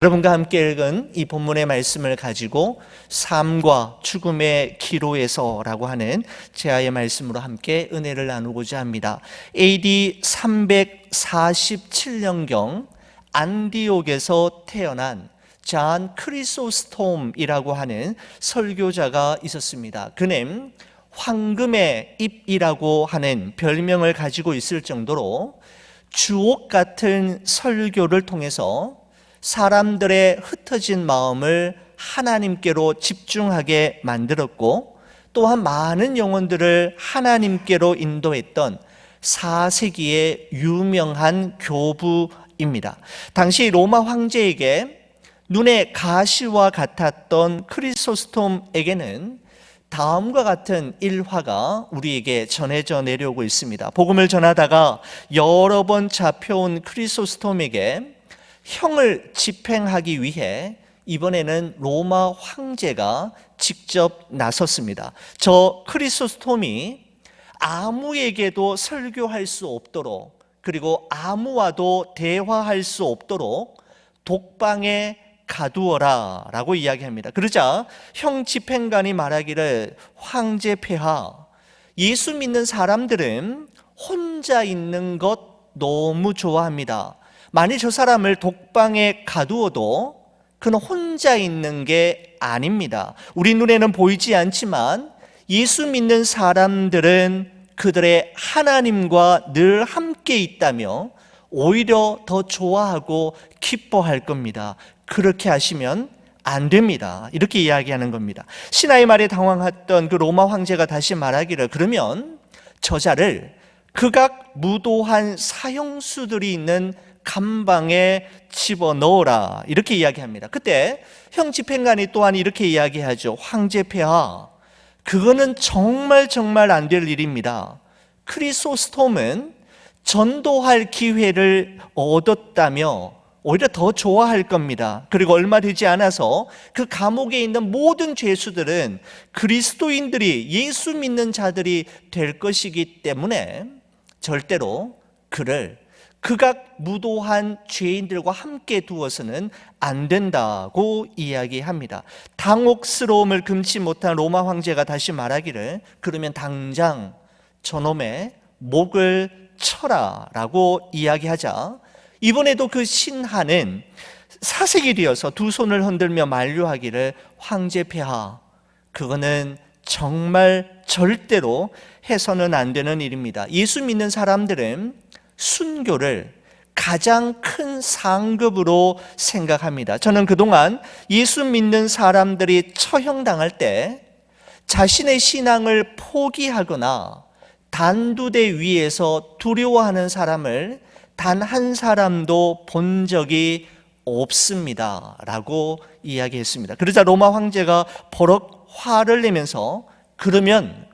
여러분과 함께 읽은 이 본문의 말씀을 가지고 삶과 죽음의 기로에서라고 하는 제아의 말씀으로 함께 은혜를 나누고자 합니다. AD 347년경 안디옥에서 태어난 잔 크리소스톰이라고 하는 설교자가 있었습니다. 그는 황금의 잎이라고 하는 별명을 가지고 있을 정도로 주옥 같은 설교를 통해서 사람들의 흩어진 마음을 하나님께로 집중하게 만들었고, 또한 많은 영혼들을 하나님께로 인도했던 4세기의 유명한 교부입니다. 당시 로마 황제에게 눈에 가시와 같았던 크리소스톰에게는 다음과 같은 일화가 우리에게 전해져 내려오고 있습니다. 복음을 전하다가 여러 번 잡혀온 크리소스톰에게 형을 집행하기 위해 이번에는 로마 황제가 직접 나섰습니다. 저 크리소스톰이 아무에게도 설교할 수 없도록, 그리고 아무와도 대화할 수 없도록 독방에 가두어라 라고 이야기합니다. 그러자 형 집행관이 말하기를, 황제 폐하, 예수 믿는 사람들은 혼자 있는 것 너무 좋아합니다. 만일 저 사람을 독방에 가두어도 그는 혼자 있는 게 아닙니다. 우리 눈에는 보이지 않지만 예수 믿는 사람들은 그들의 하나님과 늘 함께 있다며 오히려 더 좋아하고 기뻐할 겁니다. 그렇게 하시면 안 됩니다. 이렇게 이야기하는 겁니다. 신하의 말에 당황했던 그 로마 황제가 다시 말하기를, 그러면 저자를 극악 무도한 사형수들이 있는 감방에 집어넣어라, 이렇게 이야기합니다. 그때 형 집행관이 또한 이렇게 이야기하죠. 황제 폐하, 그거는 정말 안 될 일입니다. 크리소스톰은 전도할 기회를 얻었다며 오히려 더 좋아할 겁니다. 그리고 얼마 되지 않아서 그 감옥에 있는 모든 죄수들은 그리스도인들이, 예수 믿는 자들이 될 것이기 때문에 절대로 그를 극악 무도한 죄인들과 함께 두어서는 안 된다고 이야기합니다. 당혹스러움을 금치 못한 로마 황제가 다시 말하기를, 그러면 당장 저놈의 목을 쳐라 라고 이야기하자, 이번에도 그 신하는 사색이 되어서 두 손을 흔들며 만류하기를, 황제 폐하, 그거는 정말 절대로 해서는 안 되는 일입니다. 예수 믿는 사람들은 순교를 가장 큰 상급으로 생각합니다. 저는 그동안 예수 믿는 사람들이 처형당할 때 자신의 신앙을 포기하거나 단두대 위에서 두려워하는 사람을 단 한 사람도 본 적이 없습니다 라고 이야기했습니다. 그러자 로마 황제가 버럭 화를 내면서, 그러면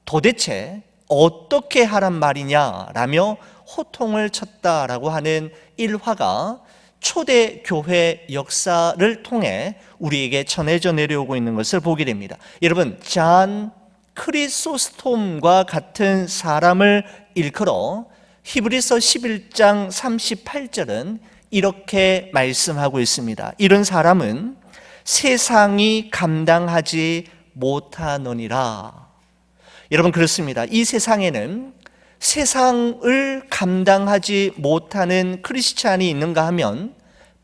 도대체 어떻게 하란 말이냐라며 호통을 쳤다라고 하는 일화가 초대교회 역사를 통해 우리에게 전해져 내려오고 있는 것을 보게 됩니다. 여러분, 잔 크리소스톰과 같은 사람을 일컬어 히브리서 11장 38절은 이렇게 말씀하고 있습니다. 이런 사람은 세상이 감당하지 못하느니라. 여러분, 그렇습니다. 이 세상에는 세상을 감당하지 못하는 크리스찬이 있는가 하면,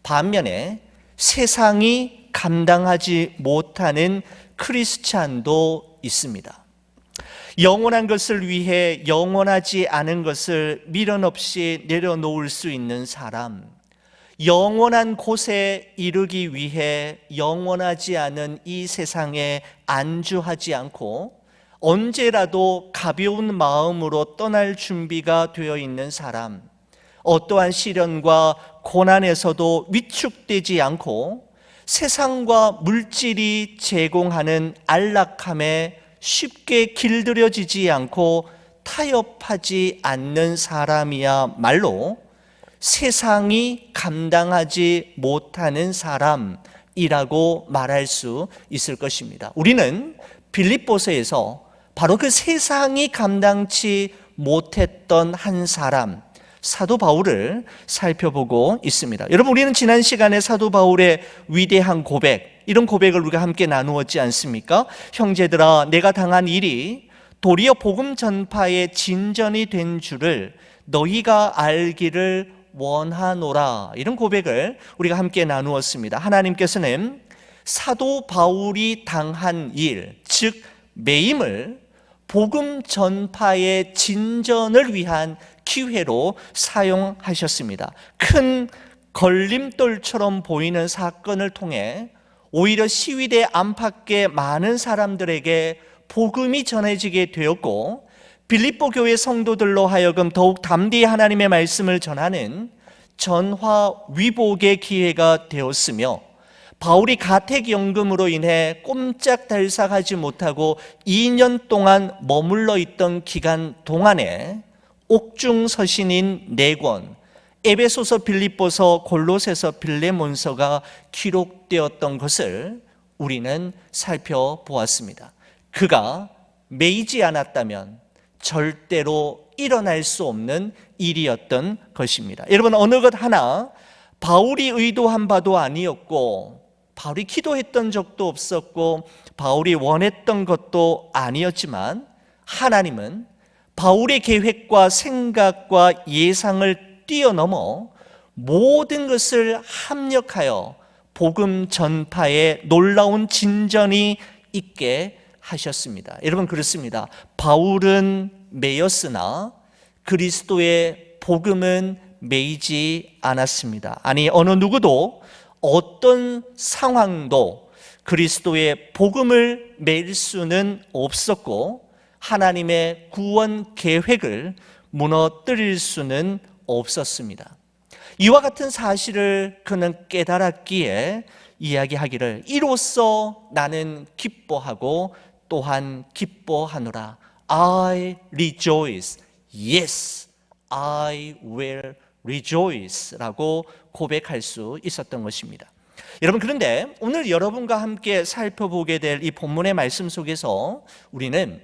반면에 세상이 감당하지 못하는 크리스찬도 있습니다. 영원한 것을 위해 영원하지 않은 것을 미련 없이 내려놓을 수 있는 사람, 영원한 곳에 이르기 위해 영원하지 않은 이 세상에 안주하지 않고 언제라도 가벼운 마음으로 떠날 준비가 되어 있는 사람, 어떠한 시련과 고난에서도 위축되지 않고 세상과 물질이 제공하는 안락함에 쉽게 길들여지지 않고 타협하지 않는 사람이야말로 세상이 감당하지 못하는 사람이라고 말할 수 있을 것입니다. 우리는 빌립보서에서 바로 그 세상이 감당치 못했던 한 사람, 사도 바울을 살펴보고 있습니다. 여러분, 우리는 지난 시간에 사도 바울의 위대한 고백, 이런 고백을 우리가 함께 나누었지 않습니까? 형제들아, 내가 당한 일이 도리어 복음 전파의 진전이 된 줄을 너희가 알기를 원하노라. 이런 고백을 우리가 함께 나누었습니다. 하나님께서는 사도 바울이 당한 일, 즉 매임을 복음 전파의 진전을 위한 기회로 사용하셨습니다. 큰 걸림돌처럼 보이는 사건을 통해 오히려 시위대 안팎의 많은 사람들에게 복음이 전해지게 되었고, 빌립보 교회 성도들로 하여금 더욱 담대히 하나님의 말씀을 전하는 전화위복의 기회가 되었으며, 바울이 가택연금으로 인해 꼼짝달싹하지 못하고 2년 동안 머물러 있던 기간 동안에 옥중서신인 4권, 에베소서, 빌립보서, 골로새서, 빌레몬서가 기록되었던 것을 우리는 살펴보았습니다. 그가 매이지 않았다면 절대로 일어날 수 없는 일이었던 것입니다. 여러분, 어느 것 하나 바울이 의도한 바도 아니었고, 바울이 기도했던 적도 없었고, 바울이 원했던 것도 아니었지만, 하나님은 바울의 계획과 생각과 예상을 뛰어넘어 모든 것을 합력하여 복음 전파에 놀라운 진전이 있게 하셨습니다. 여러분, 그렇습니다. 바울은 매였으나 그리스도의 복음은 매이지 않았습니다. 아니, 어느 누구도 어떤 상황도 그리스도의 복음을 매일 수는 없었고, 하나님의 구원 계획을 무너뜨릴 수는 없었습니다. 이와 같은 사실을 그는 깨달았기에 이야기하기를, 이로써 나는 기뻐하고 또한 기뻐하노라. I rejoice. Yes, I will rejoice 라고 고백할 수 있었던 것입니다. 여러분, 그런데 오늘 여러분과 함께 살펴보게 될 이 본문의 말씀 속에서 우리는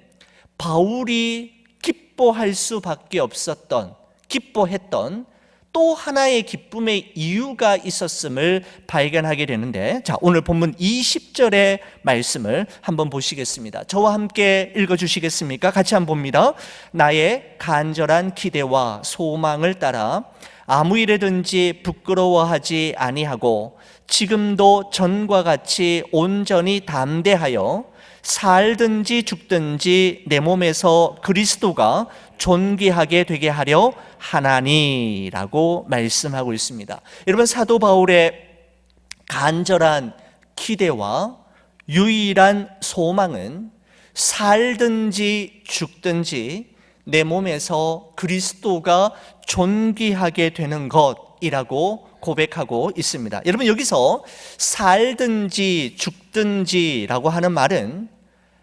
바울이 기뻐할 수밖에 없었던, 기뻐했던 또 하나의 기쁨의 이유가 있었음을 발견하게 되는데, 자, 오늘 본문 20절의 말씀을 한번 보시겠습니다. 저와 함께 읽어주시겠습니까? 같이 한번 봅니다. 나의 간절한 기대와 소망을 따라 아무 일에든지 부끄러워하지 아니하고 지금도 전과 같이 온전히 담대하여 살든지 죽든지 내 몸에서 그리스도가 존귀하게 되게 하려 하나니라고 말씀하고 있습니다. 여러분, 사도 바울의 간절한 기대와 유일한 소망은 살든지 죽든지 내 몸에서 그리스도가 존귀하게 되는 것이라고 고백하고 있습니다. 여러분, 여기서 살든지 죽든지라고 하는 말은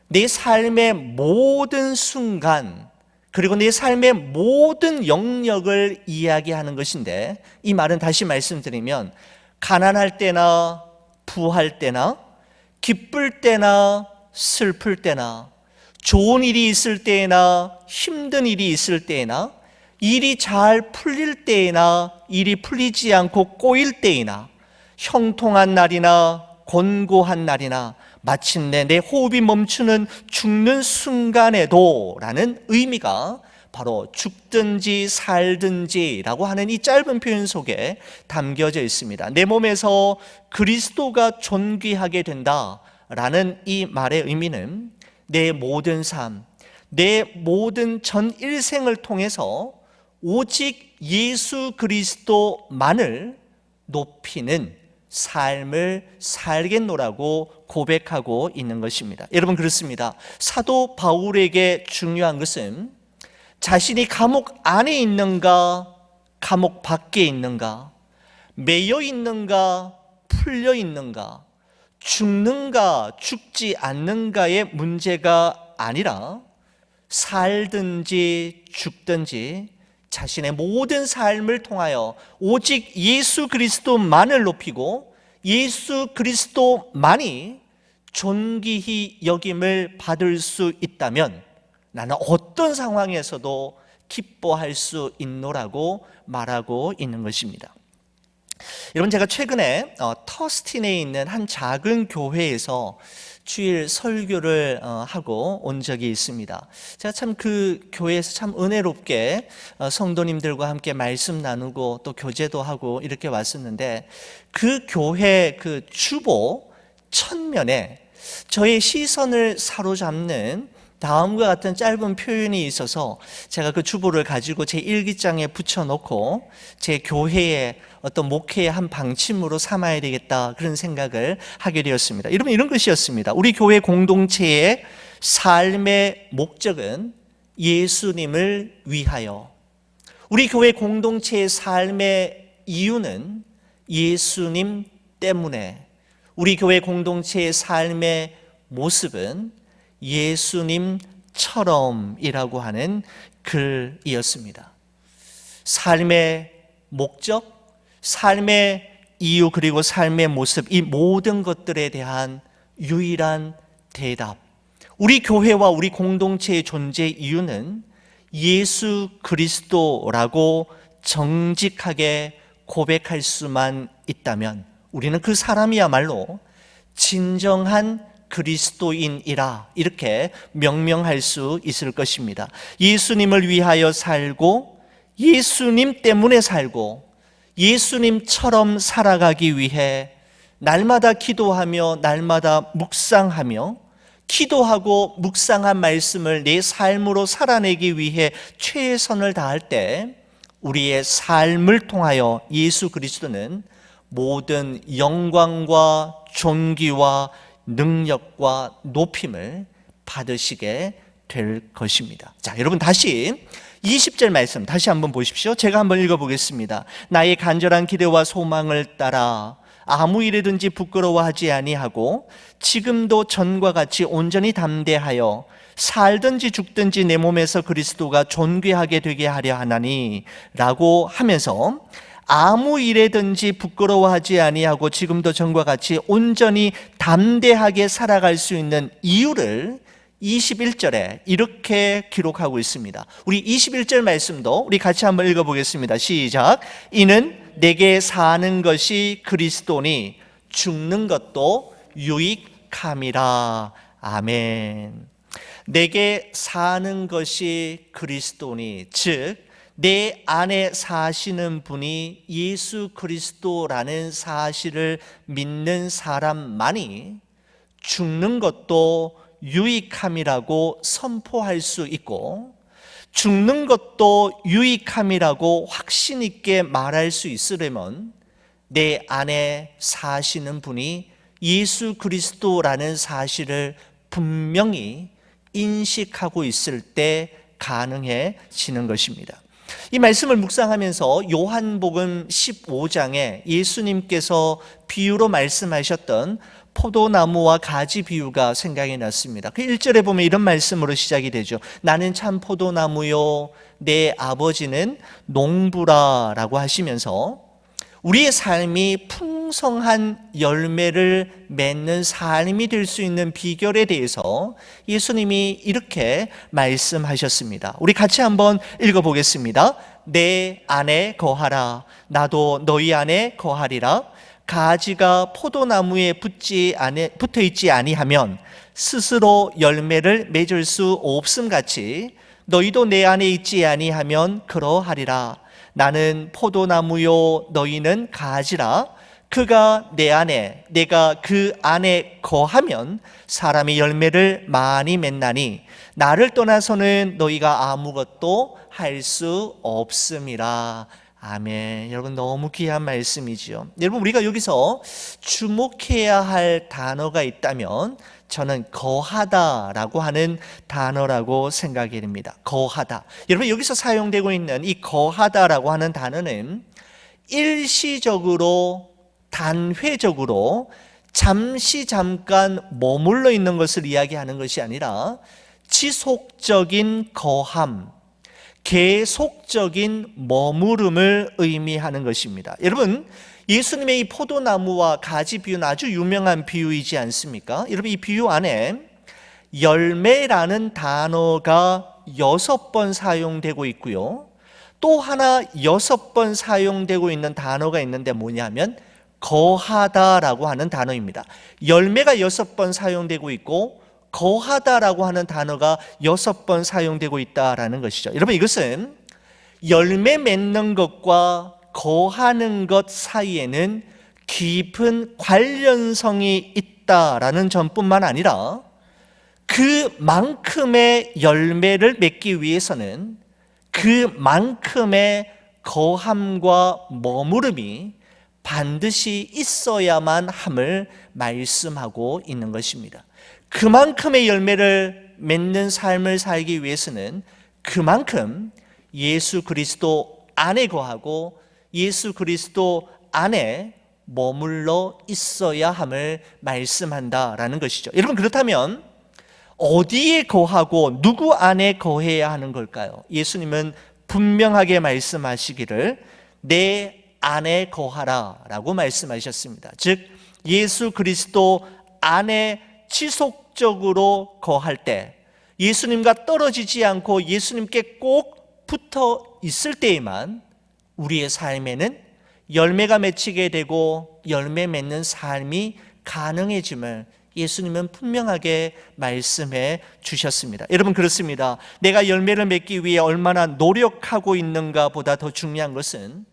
내 삶의 모든 순간, 그리고 내 삶의 모든 영역을 이야기하는 것인데, 이 말은 다시 말씀드리면 가난할 때나 부할 때나 기쁠 때나 슬플 때나 좋은 일이 있을 때나 힘든 일이 있을 때나 일이 잘 풀릴 때나 일이 풀리지 않고 꼬일 때이나 형통한 날이나 곤고한 날이나 마침내 내 호흡이 멈추는 죽는 순간에도 라는 의미가 바로 죽든지 살든지 라고 하는 이 짧은 표현 속에 담겨져 있습니다. 내 몸에서 그리스도가 존귀하게 된다 라는 이 말의 의미는 내 모든 삶, 내 모든 전 일생을 통해서 오직 예수 그리스도만을 높이는 삶을 살겠노라고 고백하고 있는 것입니다. 여러분, 그렇습니다. 사도 바울에게 중요한 것은 자신이 감옥 안에 있는가, 감옥 밖에 있는가, 매여 있는가, 풀려 있는가, 죽는가, 죽지 않는가의 문제가 아니라 살든지 죽든지 자신의 모든 삶을 통하여 오직 예수 그리스도만을 높이고 예수 그리스도만이 존귀히 여김을 받을 수 있다면 나는 어떤 상황에서도 기뻐할 수 있노라고 말하고 있는 것입니다. 여러분, 제가 최근에 터스틴에 있는 한 작은 교회에서 주일 설교를 하고 온 적이 있습니다. 제가 참 그 교회에서 참 은혜롭게 성도님들과 함께 말씀 나누고 또 교제도 하고 이렇게 왔었는데, 그 교회 그 주보 천면에 저의 시선을 사로잡는 다음과 같은 짧은 표현이 있어서 제가 그 주보를 가지고 제 일기장에 붙여놓고 제 교회의 어떤 목회의 한 방침으로 삼아야 되겠다, 그런 생각을 하게 되었습니다. 여러분, 이런 것이었습니다. 우리 교회 공동체의 삶의 목적은 예수님을 위하여, 우리 교회 공동체의 삶의 이유는 예수님 때문에, 우리 교회 공동체의 삶의 모습은 예수님처럼이라고 하는 글이었습니다. 삶의 목적, 삶의 이유, 그리고 삶의 모습, 이 모든 것들에 대한 유일한 대답, 우리 교회와 우리 공동체의 존재 이유는 예수 그리스도라고 정직하게 고백할 수만 있다면 우리는 그 사람이야말로 진정한 그리스도인이라, 이렇게 명명할 수 있을 것입니다. 예수님을 위하여 살고, 예수님 때문에 살고, 예수님처럼 살아가기 위해 날마다 기도하며 날마다 묵상하며, 기도하고 묵상한 말씀을 내 삶으로 살아내기 위해 최선을 다할 때 우리의 삶을 통하여 예수 그리스도는 모든 영광과 존귀와 능력과 높임을 받으시게 될 것입니다. 자, 여러분, 다시 20절 말씀 다시 한번 보십시오. 제가 한번 읽어보겠습니다. 나의 간절한 기대와 소망을 따라 아무 일에든지 부끄러워하지 아니하고 지금도 전과 같이 온전히 담대하여 살든지 죽든지 내 몸에서 그리스도가 존귀하게 되게 하려 하나니 라고 하면서, 아무 일에든지 부끄러워하지 아니하고 지금도 전과 같이 온전히 담대하게 살아갈 수 있는 이유를 21절에 이렇게 기록하고 있습니다. 우리 21절 말씀도 우리 같이 한번 읽어보겠습니다. 시작. 이는 내게 사는 것이 그리스도니 죽는 것도 유익함이라. 아멘. 내게 사는 것이 그리스도니, 즉 내 안에 사시는 분이 예수 그리스도라는 사실을 믿는 사람만이 죽는 것도 유익함이라고 선포할 수 있고, 죽는 것도 유익함이라고 확신 있게 말할 수 있으려면 내 안에 사시는 분이 예수 그리스도라는 사실을 분명히 인식하고 있을 때 가능해지는 것입니다. 이 말씀을 묵상하면서 요한복음 15장에 예수님께서 비유로 말씀하셨던 포도나무와 가지 비유가 생각이 났습니다. 그 1절에 보면 이런 말씀으로 시작이 되죠. 나는 참 포도나무요 내 아버지는 농부라 라고 하시면서 우리의 삶이 풍성한 열매를 맺는 삶이 될 수 있는 비결에 대해서 예수님이 이렇게 말씀하셨습니다. 우리 같이 한번 읽어보겠습니다. 내 안에 거하라, 나도 너희 안에 거하리라. 가지가 포도나무에 붙어 있지 아니하면 스스로 열매를 맺을 수 없음같이 너희도 내 안에 있지 아니하면 그러하리라. 나는 포도나무요 너희는 가지라. 그가 내 안에 내가 그 안에 거하면 사람이 열매를 많이 맺나니 나를 떠나서는 너희가 아무것도 할 수 없음이라. 아멘. 여러분, 너무 귀한 말씀이지요. 여러분, 우리가 여기서 주목해야 할 단어가 있다면 저는 거하다라고 하는 단어라고 생각이 됩니다. 거하다. 여러분, 여기서 사용되고 있는 이 거하다라고 하는 단어는 일시적으로, 단회적으로 잠시 잠깐 머물러 있는 것을 이야기하는 것이 아니라 지속적인 거함, 계속적인 머무름을 의미하는 것입니다. 여러분, 예수님의 이 포도나무와 가지 비유는 아주 유명한 비유이지 않습니까? 여러분, 이 비유 안에 열매라는 단어가 6번 사용되고 있고요. 또 하나 6번 사용되고 있는 단어가 있는데 뭐냐면 거하다라고 하는 단어입니다. 열매가 6번 사용되고 있고 거하다라고 하는 단어가 6번 사용되고 있다라는 것이죠. 여러분, 이것은 열매 맺는 것과 거하는 것 사이에는 깊은 관련성이 있다라는 점뿐만 아니라 그만큼의 열매를 맺기 위해서는 그만큼의 거함과 머무름이 반드시 있어야만 함을 말씀하고 있는 것입니다. 그만큼의 열매를 맺는 삶을 살기 위해서는 그만큼 예수 그리스도 안에 거하고 예수 그리스도 안에 머물러 있어야 함을 말씀한다라는 것이죠. 여러분, 그렇다면 어디에 거하고 누구 안에 거해야 하는 걸까요? 예수님은 분명하게 말씀하시기를 내 안에 거하라 라고 말씀하셨습니다. 즉 예수 그리스도 안에 지속적으로 거할 때, 예수님과 떨어지지 않고 예수님께 꼭 붙어 있을 때에만 우리의 삶에는 열매가 맺히게 되고 열매 맺는 삶이 가능해짐을 예수님은 분명하게 말씀해 주셨습니다. 여러분, 그렇습니다. 내가 열매를 맺기 위해 얼마나 노력하고 있는가 보다 더 중요한 것은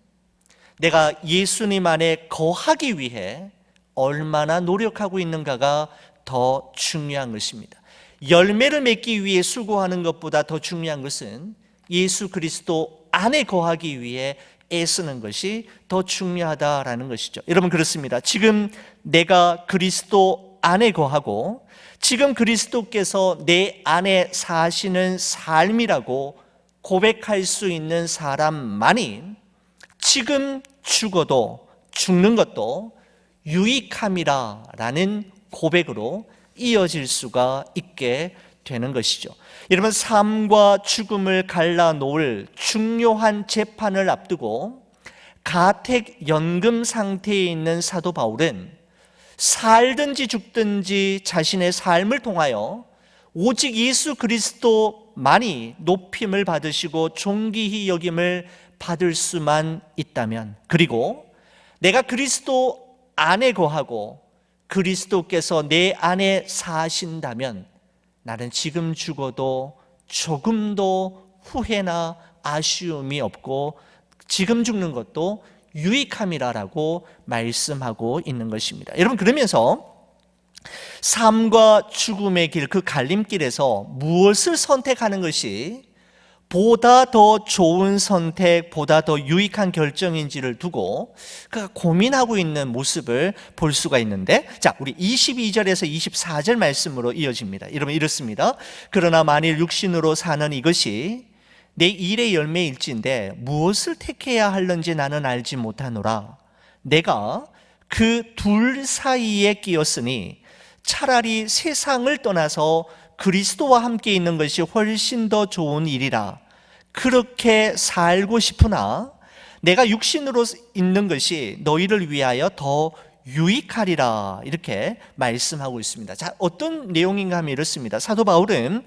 내가 예수님 안에 거하기 위해 얼마나 노력하고 있는가가 더 중요한 것입니다. 열매를 맺기 위해 수고하는 것보다 더 중요한 것은 예수 그리스도 안에 거하기 위해 애쓰는 것이 더 중요하다라는 것이죠. 여러분, 그렇습니다. 지금 내가 그리스도 안에 거하고 지금 그리스도께서 내 안에 사시는 삶이라고 고백할 수 있는 사람만이 지금 죽어도 죽는 것도 유익함이라는 고백으로 이어질 수가 있게 되는 것이죠. 여러분, 삶과 죽음을 갈라놓을 중요한 재판을 앞두고 가택연금 상태에 있는 사도 바울은 살든지 죽든지 자신의 삶을 통하여 오직 예수 그리스도만이 높임을 받으시고 존귀히 여김을 받을 수만 있다면, 그리고 내가 그리스도 안에 거하고 그리스도께서 내 안에 사신다면 나는 지금 죽어도 조금도 후회나 아쉬움이 없고 지금 죽는 것도 유익함이라고 말씀하고 있는 것입니다. 여러분, 그러면서 삶과 죽음의 길, 그 갈림길에서 무엇을 선택하는 것이 보다 더 좋은 선택, 보다 더 유익한 결정인지를 두고 그가 고민하고 있는 모습을 볼 수가 있는데, 자, 우리 22절에서 24절 말씀으로 이어집니다. 여러분, 이렇습니다. 그러나 만일 육신으로 사는 이것이 내 일의 열매일진데 무엇을 택해야 할는지 나는 알지 못하노라. 내가 그 둘 사이에 끼었으니 차라리 세상을 떠나서 그리스도와 함께 있는 것이 훨씬 더 좋은 일이라. 그렇게 살고 싶으나 내가 육신으로 있는 것이 너희를 위하여 더 유익하리라. 이렇게 말씀하고 있습니다. 자, 어떤 내용인가 하면 이렇습니다. 사도 바울은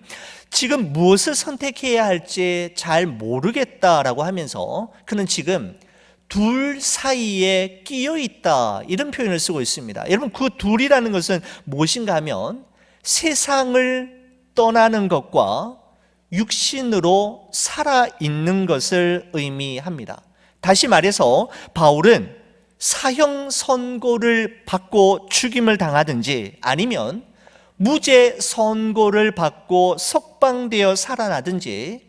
지금 무엇을 선택해야 할지 잘 모르겠다라고 하면서 그는 지금 둘 사이에 끼어 있다, 이런 표현을 쓰고 있습니다. 여러분, 그 둘이라는 것은 무엇인가 하면 세상을 떠나는 것과 육신으로 살아있는 것을 의미합니다. 다시 말해서 바울은 사형 선고를 받고 죽임을 당하든지 아니면 무죄 선고를 받고 석방되어 살아나든지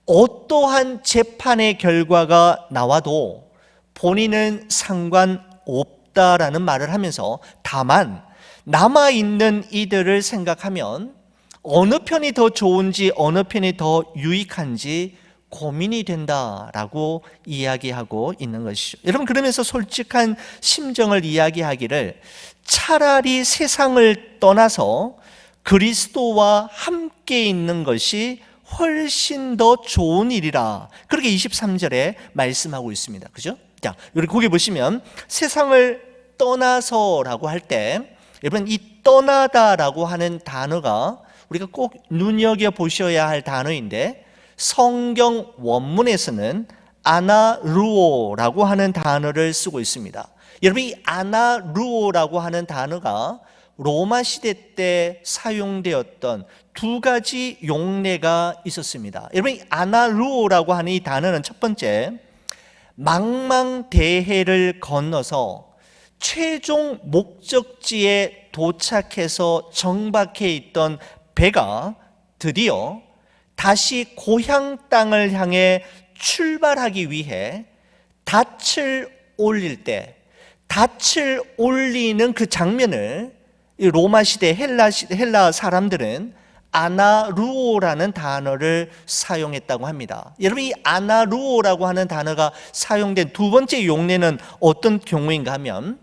어떠한 재판의 결과가 나와도 본인은 상관없다라는 말을 하면서 다만 남아있는 이들을 생각하면 어느 편이 더 좋은지 어느 편이 더 유익한지 고민이 된다라고 이야기하고 있는 것이죠. 여러분, 그러면서 솔직한 심정을 이야기하기를 차라리 세상을 떠나서 그리스도와 함께 있는 것이 훨씬 더 좋은 일이라, 그렇게 23절에 말씀하고 있습니다. 그죠? 자, 여기 거기 보시면 세상을 떠나서라고 할 때, 여러분, 이 떠나다라고 하는 단어가 우리가 꼭 눈여겨보셔야 할 단어인데 성경 원문에서는 아나루오라고 하는 단어를 쓰고 있습니다. 여러분, 이 아나루오라고 하는 단어가 로마 시대 때 사용되었던 두 가지 용례가 있었습니다. 여러분, 이 아나루오라고 하는 이 단어는 첫 번째, 망망대해를 건너서 최종 목적지에 도착해서 정박해 있던 배가 드디어 다시 고향 땅을 향해 출발하기 위해 닻을 올릴 때, 닻을 올리는 그 장면을 로마 시대 헬라 사람들은 아나루오라는 단어를 사용했다고 합니다. 여러분, 이 아나루오라고 하는 단어가 사용된 두 번째 용례는 어떤 경우인가 하면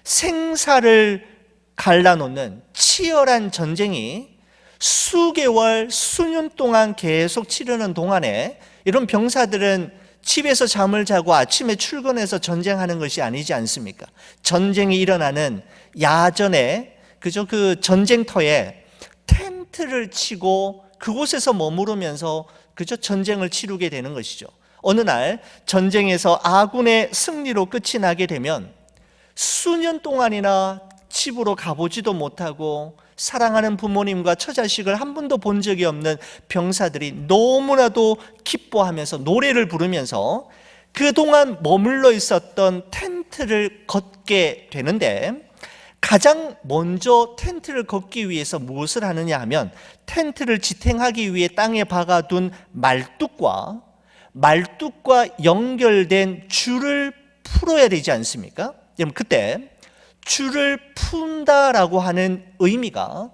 생사를 갈라놓는 치열한 전쟁이 수개월, 수년 동안 계속 치르는 동안에 이런 병사들은 집에서 잠을 자고 아침에 출근해서 전쟁하는 것이 아니지 않습니까? 전쟁이 일어나는 야전에 그 전쟁터에 텐트를 치고 그곳에서 머무르면서 전쟁을 치르게 되는 것이죠. 어느 날 전쟁에서 아군의 승리로 끝이 나게 되면 수년 동안이나 집으로 가보지도 못하고 사랑하는 부모님과 처자식을 한 번도 본 적이 없는 병사들이 너무나도 기뻐하면서 노래를 부르면서 그동안 머물러 있었던 텐트를 걷게 되는데, 가장 먼저 텐트를 걷기 위해서 무엇을 하느냐 하면 텐트를 지탱하기 위해 땅에 박아둔 말뚝과 연결된 줄을 풀어야 되지 않습니까? 여러분, 그때 줄을 푼다라고 하는 의미가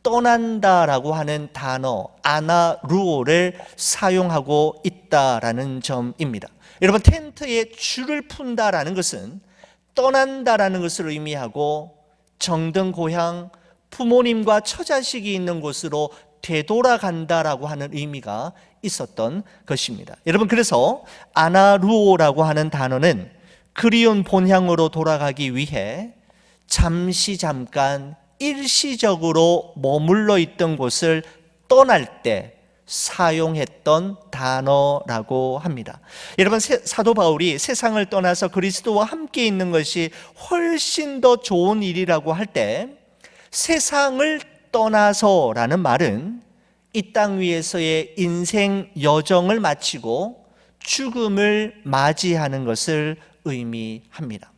떠난다라고 하는 단어 아나루오를 사용하고 있다라는 점입니다. 여러분, 텐트에 줄을 푼다라는 것은 떠난다라는 것을 의미하고 정든 고향, 부모님과 처자식이 있는 곳으로 되돌아간다라고 하는 의미가 있었던 것입니다. 여러분, 그래서 아나루오라고 하는 단어는 그리운 본향으로 돌아가기 위해 잠깐 일시적으로 머물러 있던 곳을 떠날 때 사용했던 단어라고 합니다. 여러분, 사도 바울이 세상을 떠나서 그리스도와 함께 있는 것이 훨씬 더 좋은 일이라고 할 때 세상을 떠나서라는 말은 이 땅 위에서의 인생 여정을 마치고 죽음을 맞이하는 것을 의미합니다.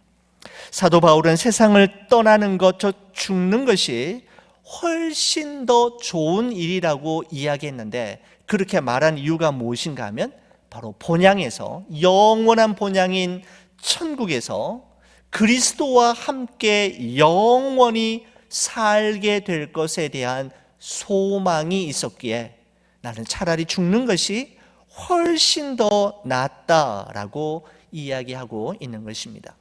사도 바울은 세상을 떠나는 것, 죽는 것이 훨씬 더 좋은 일이라고 이야기했는데, 그렇게 말한 이유가 무엇인가 하면 바로 본향에서, 영원한 본향인 천국에서 그리스도와 함께 영원히 살게 될 것에 대한 소망이 있었기에 나는 차라리 죽는 것이 훨씬 더 낫다라고 이야기하고 있는 것입니다.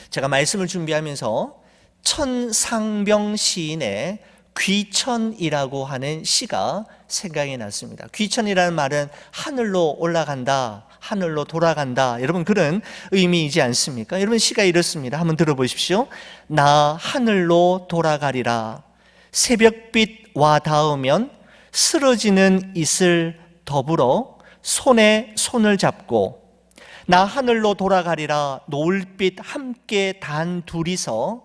제가 말씀을 준비하면서 천상병 시인의 귀천이라고 하는 시가 생각이 났습니다. 귀천이라는 말은 하늘로 올라간다, 하늘로 돌아간다, 여러분 그런 의미이지 않습니까? 여러분, 시가 이렇습니다. 한번 들어보십시오. 나 하늘로 돌아가리라. 새벽빛 와 닿으면 쓰러지는 이슬 더불어 손에 손을 잡고, 나 하늘로 돌아가리라. 노을빛 함께 단 둘이서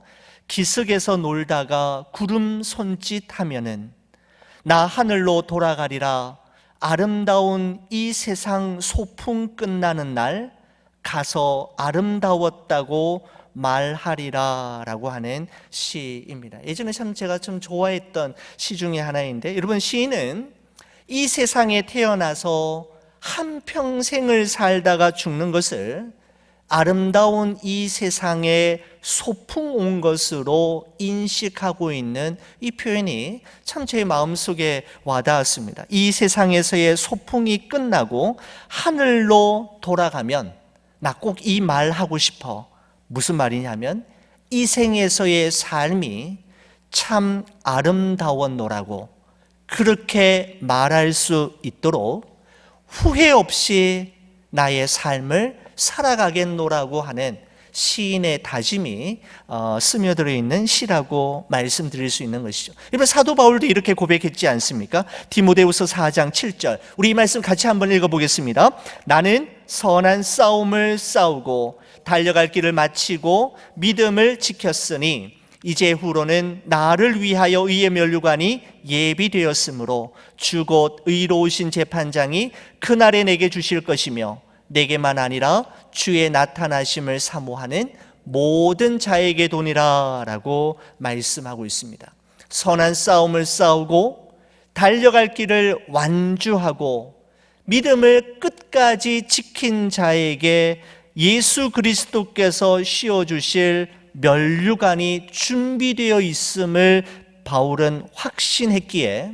기슭에서 놀다가 구름 손짓하면은, 나 하늘로 돌아가리라. 아름다운 이 세상 소풍 끝나는 날 가서 아름다웠다고 말하리라 라고 하는 시입니다. 예전에 참 제가 좀 좋아했던 시 중에 하나인데, 여러분, 시인은 이 세상에 태어나서 한평생을 살다가 죽는 것을 아름다운 이 세상에 소풍 온 것으로 인식하고 있는 이 표현이 참 제 마음속에 와닿았습니다. 이 세상에서의 소풍이 끝나고 하늘로 돌아가면 나 꼭 이 말 하고 싶어. 무슨 말이냐면 이 생에서의 삶이 참 아름다웠노라고, 그렇게 말할 수 있도록 후회 없이 나의 삶을 살아가겠노라고 하는 시인의 다짐이 스며들어 있는 시라고 말씀드릴 수 있는 것이죠. 여러분, 사도 바울도 이렇게 고백했지 않습니까? 디모데후서 4장 7절, 우리 이 말씀 같이 한번 읽어보겠습니다. 나는 선한 싸움을 싸우고 달려갈 길을 마치고 믿음을 지켰으니 이제 후로는 나를 위하여 의의 면류관이 예비되었으므로 주 곧 의로우신 재판장이 그날에 내게 주실 것이며 내게만 아니라 주의 나타나심을 사모하는 모든 자에게 도니라 라고 말씀하고 있습니다. 선한 싸움을 싸우고 달려갈 길을 완주하고 믿음을 끝까지 지킨 자에게 예수 그리스도께서 씌워주실 면류관이 준비되어 있음을 바울은 확신했기에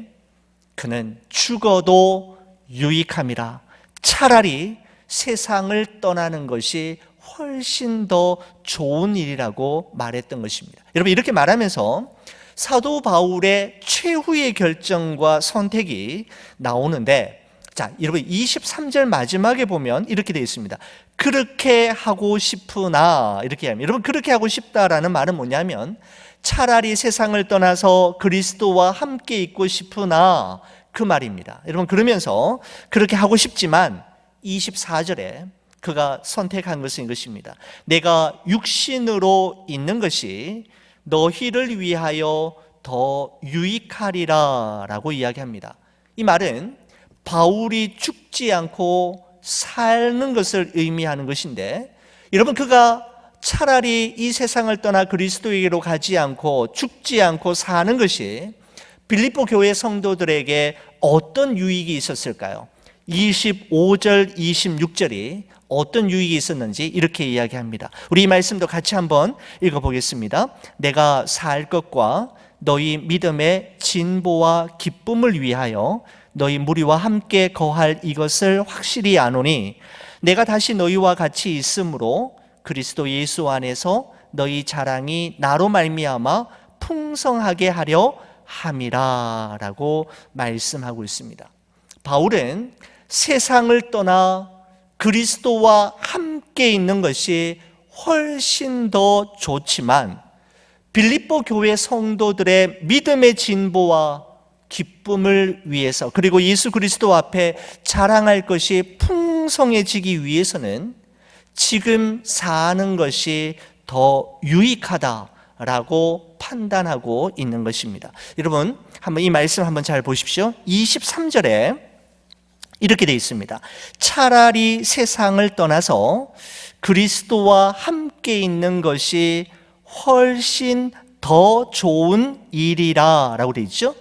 그는 죽어도 유익함이라, 차라리 세상을 떠나는 것이 훨씬 더 좋은 일이라고 말했던 것입니다. 여러분, 이렇게 말하면서 사도 바울의 최후의 결정과 선택이 나오는데, 자, 여러분 23절 마지막에 보면 이렇게 되어 있습니다. 그렇게 하고 싶으나, 이렇게 합니다. 여러분, 그렇게 하고 싶다라는 말은 뭐냐면 차라리 세상을 떠나서 그리스도와 함께 있고 싶으나, 그 말입니다. 여러분, 그러면서 그렇게 하고 싶지만 24절에 그가 선택한 것은 이것입니다. 내가 육신으로 있는 것이 너희를 위하여 더 유익하리라 라고 이야기합니다. 이 말은 바울이 죽지 않고 사는 것을 의미하는 것인데, 여러분, 그가 차라리 이 세상을 떠나 그리스도에게로 가지 않고 죽지 않고 사는 것이 빌립보 교회 성도들에게 어떤 유익이 있었을까요? 25절, 26절이 어떤 유익이 있었는지 이렇게 이야기합니다. 우리 이 말씀도 같이 한번 읽어보겠습니다. 내가 살 것과 너희 믿음의 진보와 기쁨을 위하여 너희 무리와 함께 거할 이것을 확실히 아노니 내가 다시 너희와 같이 있으므로 그리스도 예수 안에서 너희 자랑이 나로 말미암아 풍성하게 하려 함이라 라고 말씀하고 있습니다. 바울은 세상을 떠나 그리스도와 함께 있는 것이 훨씬 더 좋지만 빌립보 교회 성도들의 믿음의 진보와 기쁨을 위해서, 그리고 예수 그리스도 앞에 자랑할 것이 풍성해지기 위해서는 지금 사는 것이 더 유익하다라고 판단하고 있는 것입니다. 여러분, 한번 이 말씀 한번 잘 보십시오. 23절에 이렇게 되어 있습니다. 차라리 세상을 떠나서 그리스도와 함께 있는 것이 훨씬 더 좋은 일이라 라고 되어 있죠.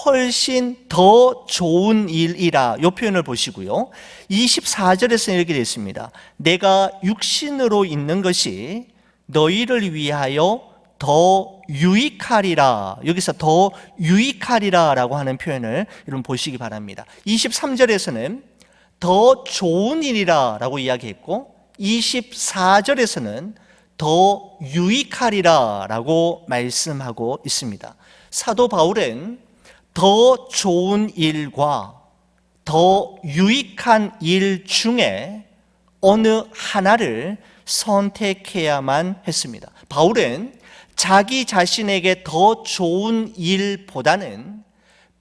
훨씬 더 좋은 일이라, 이 표현을 보시고요. 24절에서는 이렇게 되어 있습니다. 내가 육신으로 있는 것이 너희를 위하여 더 유익하리라, 여기서 더 유익하리라 라고 하는 표현을 여러분 보시기 바랍니다. 23절에서는 더 좋은 일이라 라고 이야기했고 24절에서는 더 유익하리라 라고 말씀하고 있습니다. 사도 바울은 더 좋은 일과 더 유익한 일 중에 어느 하나를 선택해야만 했습니다. 바울은 자기 자신에게 더 좋은 일보다는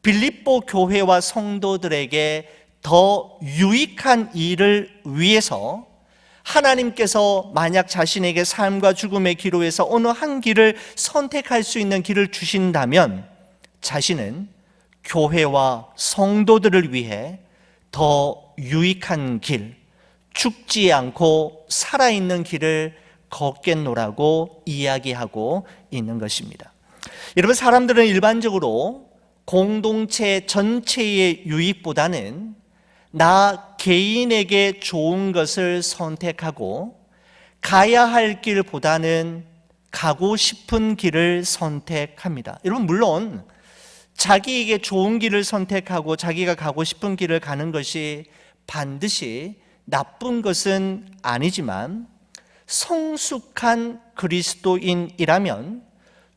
빌립보 교회와 성도들에게 더 유익한 일을 위해서 하나님께서 만약 자신에게 삶과 죽음의 기로에서 어느 한 길을 선택할 수 있는 길을 주신다면 자신은 교회와 성도들을 위해 더 유익한 길, 죽지 않고 살아있는 길을 걷겠노라고 이야기하고 있는 것입니다. 여러분, 사람들은 일반적으로 공동체 전체의 유익보다는 나 개인에게 좋은 것을 선택하고 가야 할 길보다는 가고 싶은 길을 선택합니다. 여러분, 물론 자기에게 좋은 길을 선택하고 자기가 가고 싶은 길을 가는 것이 반드시 나쁜 것은 아니지만 성숙한 그리스도인이라면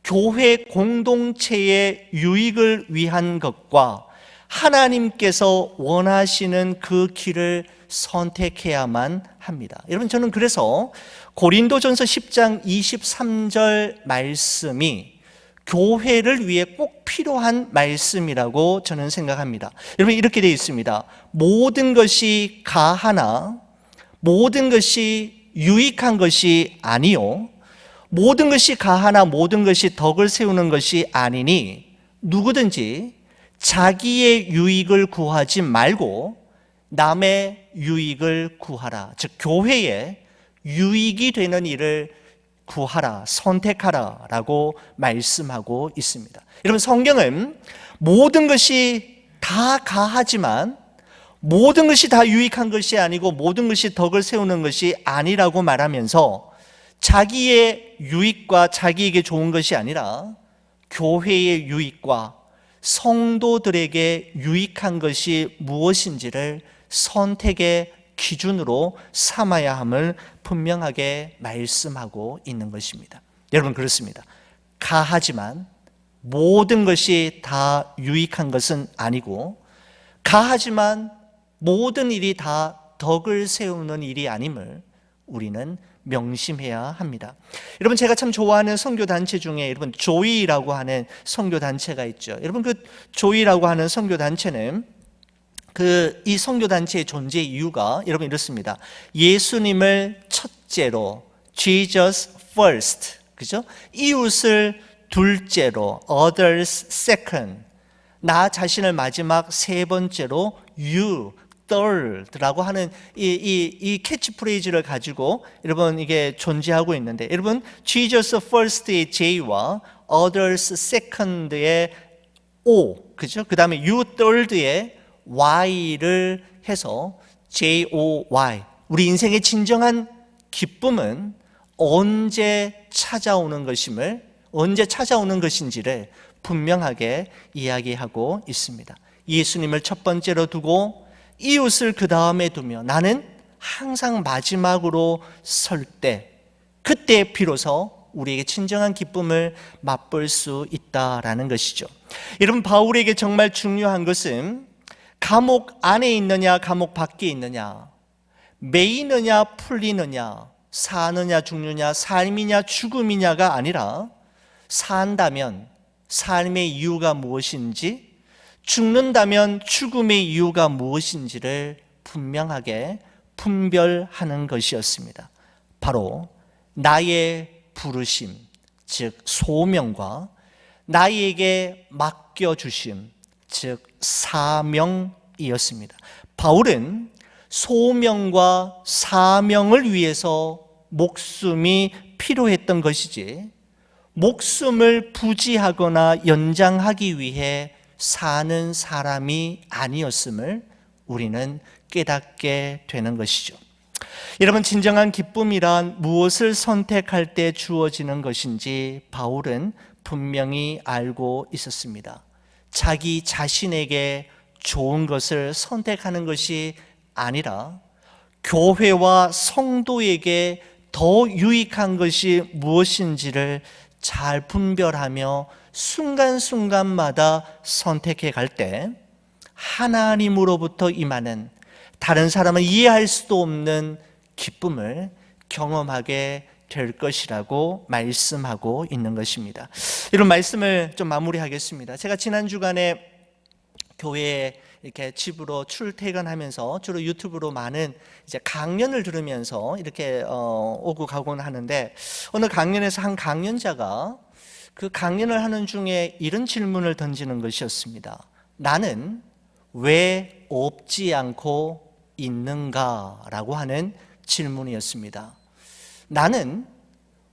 교회 공동체의 유익을 위한 것과 하나님께서 원하시는 그 길을 선택해야만 합니다. 여러분, 저는 그래서 고린도전서 10장 23절 말씀이 교회를 위해 꼭 필요한 말씀이라고 저는 생각합니다. 여러분, 이렇게 되어 있습니다. 모든 것이 가하나 모든 것이 유익한 것이 아니요 모든 것이 가하나 모든 것이 덕을 세우는 것이 아니니 누구든지 자기의 유익을 구하지 말고 남의 유익을 구하라. 즉 교회에 유익이 되는 일을 구하라, 선택하라 라고 말씀하고 있습니다. 여러분, 성경은 모든 것이 다 가하지만 모든 것이 다 유익한 것이 아니고 모든 것이 덕을 세우는 것이 아니라고 말하면서 자기의 유익과 자기에게 좋은 것이 아니라 교회의 유익과 성도들에게 유익한 것이 무엇인지를 선택의 기준으로 삼아야 함을 분명하게 말씀하고 있는 것입니다. 여러분, 그렇습니다. 가하지만 모든 것이 다 유익한 것은 아니고 가하지만 모든 일이 다 덕을 세우는 일이 아님을 우리는 명심해야 합니다. 여러분, 제가 참 좋아하는 선교단체 중에 여러분 조이라고 하는 선교단체가 있죠. 여러분, 그 조이라고 하는 선교단체는 이 선교단체의 존재 이유가 여러분 이렇습니다. 예수님을 첫째로, Jesus first, 그죠? 이웃을 둘째로, others second, 나 자신을 마지막 세 번째로, you third라고 하는 이 캐치프레이즈를 가지고 여러분 이게 존재하고 있는데, 여러분 Jesus first의 J와 others second의 O, 그죠? 그 다음에 you third의 Y를 해서 JOY. 우리 인생의 진정한 기쁨은 언제 찾아오는 것인지를 분명하게 이야기하고 있습니다. 예수님을 첫 번째로 두고 이웃을 그 다음에 두며 나는 항상 마지막으로 설 때, 그때 비로소 우리에게 진정한 기쁨을 맛볼 수 있다라는 것이죠. 여러분, 바울에게 정말 중요한 것은 감옥 안에 있느냐 감옥 밖에 있느냐, 매이느냐 풀리느냐, 사느냐 죽느냐, 삶이냐 죽음이냐가 아니라 산다면 삶의 이유가 무엇인지, 죽는다면 죽음의 이유가 무엇인지를 분명하게 분별하는 것이었습니다. 바로 나의 부르심, 즉 소명과 나에게 맡겨주심, 즉 사명이었습니다. 바울은 소명과 사명을 위해서 목숨이 필요했던 것이지 목숨을 부지하거나 연장하기 위해 사는 사람이 아니었음을 우리는 깨닫게 되는 것이죠. 여러분, 진정한 기쁨이란 무엇을 선택할 때 주어지는 것인지 바울은 분명히 알고 있었습니다. 자기 자신에게 좋은 것을 선택하는 것이 아니라 교회와 성도에게 더 유익한 것이 무엇인지를 잘 분별하며 순간순간마다 선택해 갈 때 하나님으로부터 임하는 다른 사람은 이해할 수도 없는 기쁨을 경험하게 될 것이라고 말씀하고 있는 것입니다. 이런 말씀을 좀 마무리하겠습니다. 제가 지난 주간에 교회에 이렇게 집으로 출퇴근하면서 주로 유튜브로 많은 이제 강연을 들으면서 이렇게 오고 가곤 하는데, 어느 강연에서 한 강연자가 그 강연을 하는 중에 이런 질문을 던지는 것이었습니다. 나는 왜 없지 않고 있는가라고 하는 질문이었습니다. 나는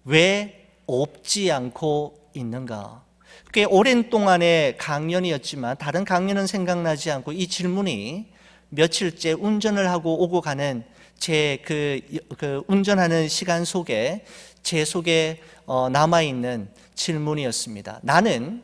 왜 없지 않고 있는가? 꽤 오랜 동안의 강연이었지만 다른 강연은 생각나지 않고 이 질문이 며칠째 운전을 하고 오고 가는 제 운전하는 시간 속에 제 속에 남아있는 질문이었습니다. 나는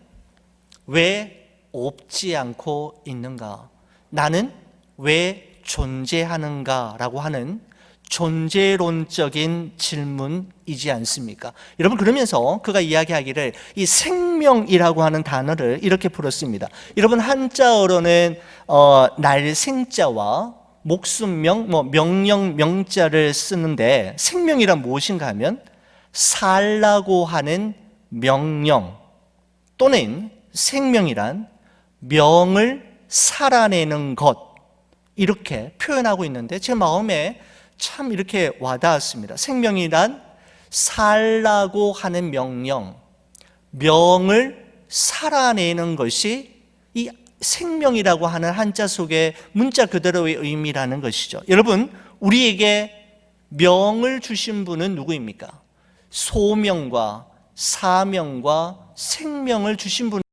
왜 없지 않고 있는가? 나는 왜 존재하는가? 라고 하는 존재론적인 질문이지 않습니까? 여러분, 그러면서 그가 이야기하기를 이 생명이라고 하는 단어를 이렇게 풀었습니다. 여러분, 한자어로는 날생자와 목숨명, 명령, 명자를 쓰는데 생명이란 무엇인가 하면 살라고 하는 명령 또는 생명이란 명을 살아내는 것, 이렇게 표현하고 있는데 제 마음에 참 이렇게 와닿았습니다. 생명이란 살라고 하는 명령, 명을 살아내는 것이 이 생명이라고 하는 한자 속의 문자 그대로의 의미라는 것이죠. 여러분, 우리에게 명을 주신 분은 누구입니까? 소명과 사명과 생명을 주신 분